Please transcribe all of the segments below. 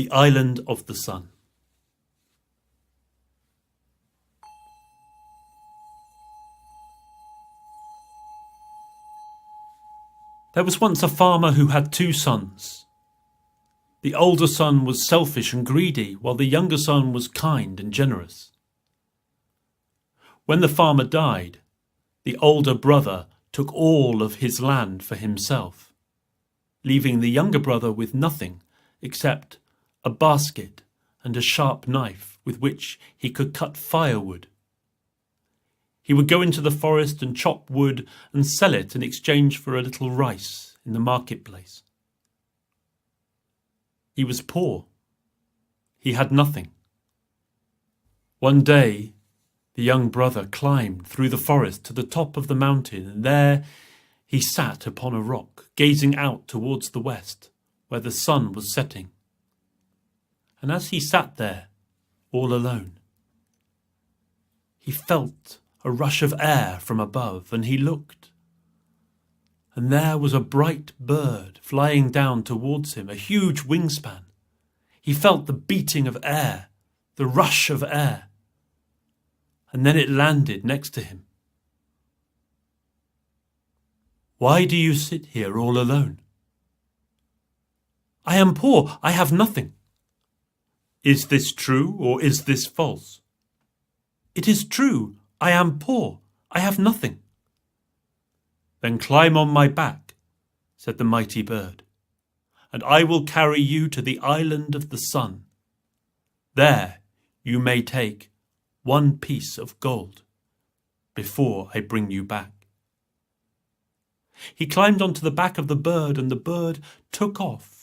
The Island of the Sun. There was once a farmer who had 2 sons. The older son was selfish and greedy, while the younger son was kind and generous. When the farmer died, the older brother took all of his land for himself, leaving the younger brother with nothing except a basket and a sharp knife with which he could cut firewood. He would go into the forest and chop wood and sell it in exchange for a little rice in the marketplace. He was poor. He had nothing. One day, the young brother climbed through the forest to the top of the mountain, and there he sat upon a rock, gazing out towards the west, where the sun was setting. And as he sat there, all alone, he felt a rush of air from above, and he looked. And there was a bright bird flying down towards him, a huge wingspan. He felt the beating of air, the rush of air. And then it landed next to him. "Why do you sit here all alone?" "I am poor, I have nothing." "Is this true or is this false?" "It is true, I am poor, I have nothing." "Then climb on my back," said the mighty bird, "and I will carry you to the island of the sun. There you may take 1 piece of gold before I bring you back." He climbed onto the back of the bird, and the bird took off.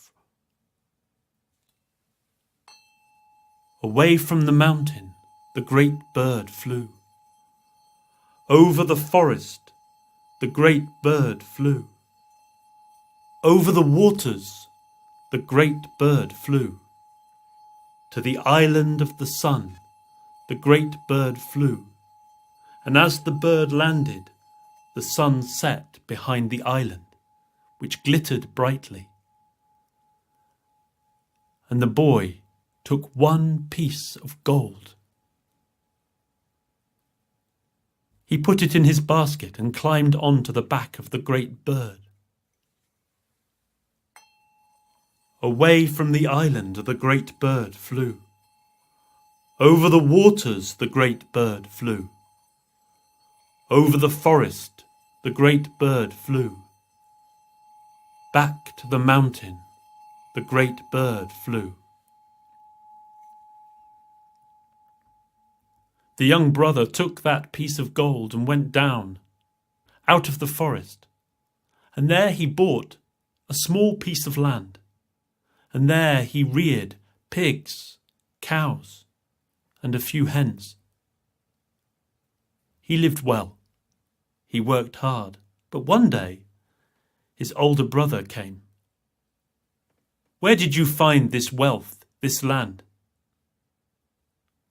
Away from the mountain, the great bird flew. Over the forest, the great bird flew. Over the waters, the great bird flew. To the island of the sun, the great bird flew. And as the bird landed, the sun set behind the island, which glittered brightly. And the boy took 1 piece of gold. He put it in his basket and climbed on to the back of the great bird. Away from the island the great bird flew. Over the waters the great bird flew. Over the forest the great bird flew. Back to the mountain the great bird flew. The young brother took that piece of gold and went down, out of the forest, and there he bought a small piece of land, and there he reared pigs, cows, and a few hens. He lived well. He worked hard, but one day his older brother came. "Where did you find this wealth, this land?"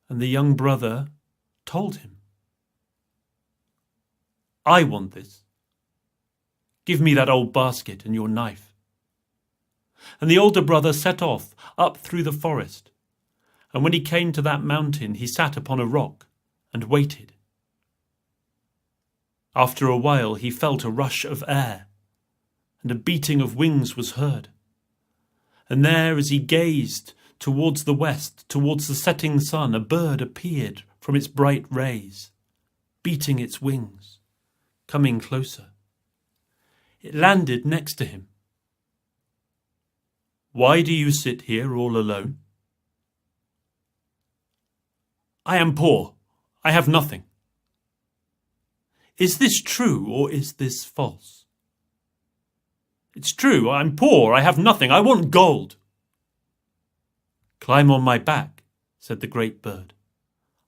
And the young brother told him. "I want this. Give me that old basket and your knife." And the older brother set off up through the forest, and when he came to that mountain, he sat upon a rock and waited. After a while he felt a rush of air, and a beating of wings was heard. And there, as he gazed towards the west, towards the setting sun, a bird appeared from its bright rays, beating its wings, coming closer. It landed next to him. "Why do you sit here all alone?" "I am poor. I have nothing." "Is this true or is this false?" "It's true. I'm poor. I have nothing. I want gold." "Climb on my back," said the great bird.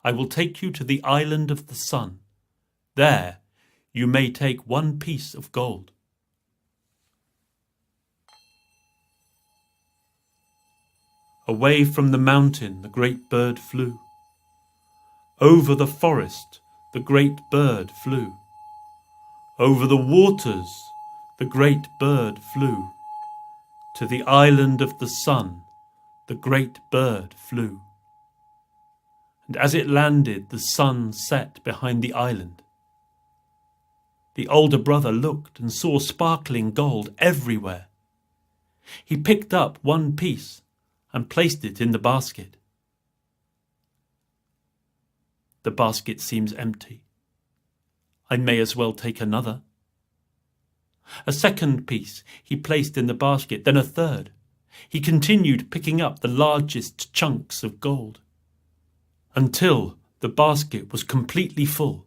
"I will take you to the island of the sun. There you may take 1 piece of gold." Away from the mountain the great bird flew. Over the forest the great bird flew. Over the waters the great bird flew. To the island of the sun the great bird flew. And as it landed, the sun set behind the island. The older brother looked and saw sparkling gold everywhere. He picked up one piece and placed it in the basket. The basket seems empty. I may as well take another. A second piece he placed in the basket, then a third. He continued picking up the largest chunks of gold, until the basket was completely full.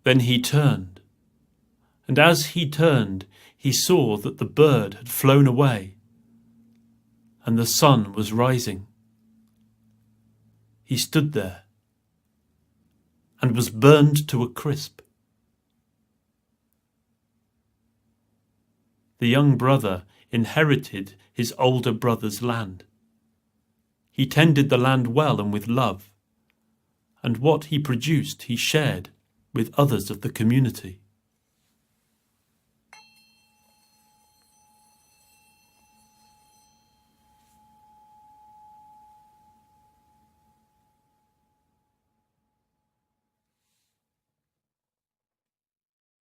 Then he turned, and as he turned, he saw that the bird had flown away, and the sun was rising. He stood there, and was burned to a crisp. The young brother inherited his older brother's land. He tended the land well and with love, and what he produced he shared with others of the community.